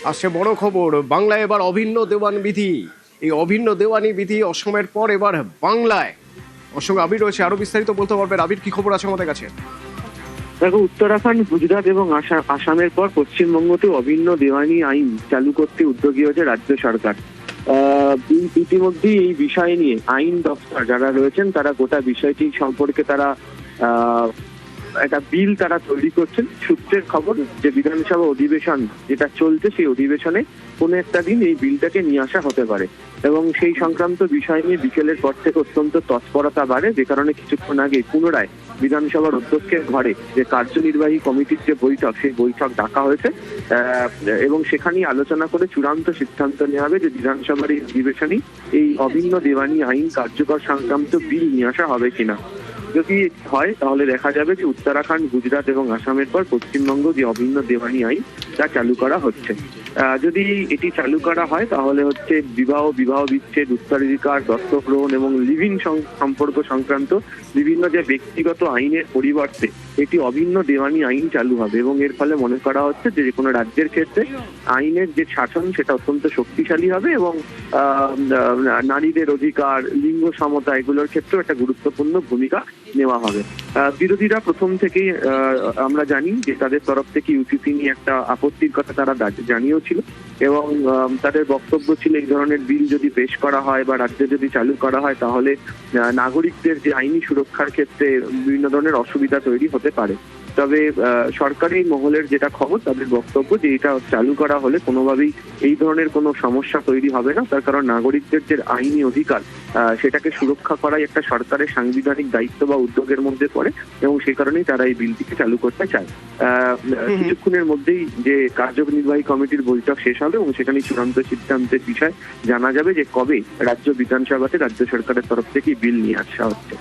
আসছে বড় খবর, বাংলায় এবার অভিন্ন দেওয়ান বিধি। এই অভিন্ন দেওয়ানি বিধি অসমের পর এবার বাংলায়। অসঙ্গে আবির রয়েছে, আরো বিস্তারিত বলতে পারবেন। আবির, কি খবর আছে আমাদের কাছে? দেখো, উত্তরাখণ্ড, গুজরাট এবং আসামের পর পশ্চিমবঙ্গতে অভিন্ন দেওয়ানি আইন চালু করতে উদ্যোগী হয়েছে রাজ্য সরকার। ইতিমধ্যেই এই বিষয় নিয়ে আইন দপ্তর যারা রয়েছেন তারা গোটা বিষয়টি সম্পর্কে তারা একটা বিল তারা তৈরি করছেন। সূত্রের খবর যে বিধানসভা অধিবেশন যেটা চলছে সেই অধিবেশনে কোনো একটা দিন এই বিলটাকে নিয়ে আসা হতে পারে এবং সেই সংক্রান্ত বিষয় নিয়ে বিকেলের পর থেকে অত্যন্ত তৎপরতা বাড়ে, যে কারণে কিছুক্ষণ আগে পুনরায় বিধানসভার অধ্যক্ষের ঘরে যে কার্যনির্বাহী কমিটির যে বৈঠক, সেই বৈঠক ডাকা হয়েছে এবং সেখানেই আলোচনা করে চূড়ান্ত সিদ্ধান্ত নেওয়া হবে যে বিধানসভার এই অধিবেশনেই এই অভিন্ন দেওয়ানি আইন কার্যকর সংক্রান্ত বিল নিয়ে আসা হবে কিনা। যদি হয় তাহলে দেখা যাবে যে উত্তরাখণ্ড, গুজরাট এবং আসামের পর পশ্চিমবঙ্গ যে অভিন্ন দেওয়ানি আইন তা চালু করা হচ্ছে। যদি এটি চালু করা হয় তাহলে হচ্ছে বিবাহ বিচ্ছেদ, উত্তরাধিকার, দত্তক গ্রহণ এবং লিভিং সম্পর্ক সংক্রান্ত বিভিন্ন যে ব্যক্তিগত আইনের পরিবর্তে এটি অভিন্ন দেওয়ানি আইন চালু হবে এবং এর ফলে মনে করা হচ্ছে যে কোনো রাজ্যের ক্ষেত্রে আইনের যে শাসন সেটা অত্যন্ত শক্তিশালী হবে এবং নারীদের অধিকার, লিঙ্গ সমতা এগুলোর ক্ষেত্রেও একটা গুরুত্বপূর্ণ ভূমিকা নেওয়া হবে। বিরোধীরা প্রথম থেকেই আমরা জানি যে তাদের তরফ থেকে ইউসিসি নিয়ে একটা আপত্তির কথা তারা জানিয়েছিল এবং তাদের বক্তব্য ছিল এই ধরনের বিল যদি পেশ করা হয় বা রাজ্যে যদি চালু করা হয় তাহলে নাগরিকদের যে আইনি সুরক্ষার ক্ষেত্রে বিভিন্ন ধরনের অসুবিধা তৈরি হতে পারে। তবে সরকারি মহলের যেটা খবর, তাদের বক্তব্য যে এটা চালু করা হলে কোনোভাবেই এই ধরনের কোনো সমস্যা তৈরি হবে না, তার কারণ নাগরিকদের যে আইনি অধিকার সেটাকে সুরক্ষা করাই একটা সরকারের সাংবিধানিক দায়িত্ব বা উদ্যোগের মধ্যে পড়ে এবং সেই কারণেই তারা এই বিলটিকে চালু করতে চায়। কিছুক্ষণের মধ্যেই যে কার্যনির্বাহী কমিটির বৈঠক শেষ হবে এবং সেখানে চূড়ান্ত সিদ্ধান্তের বিষয় জানা যাবে যে কবে রাজ্য বিধানসভাতে রাজ্য সরকারের তরফ থেকে বিল নিয়ে আসা হচ্ছে।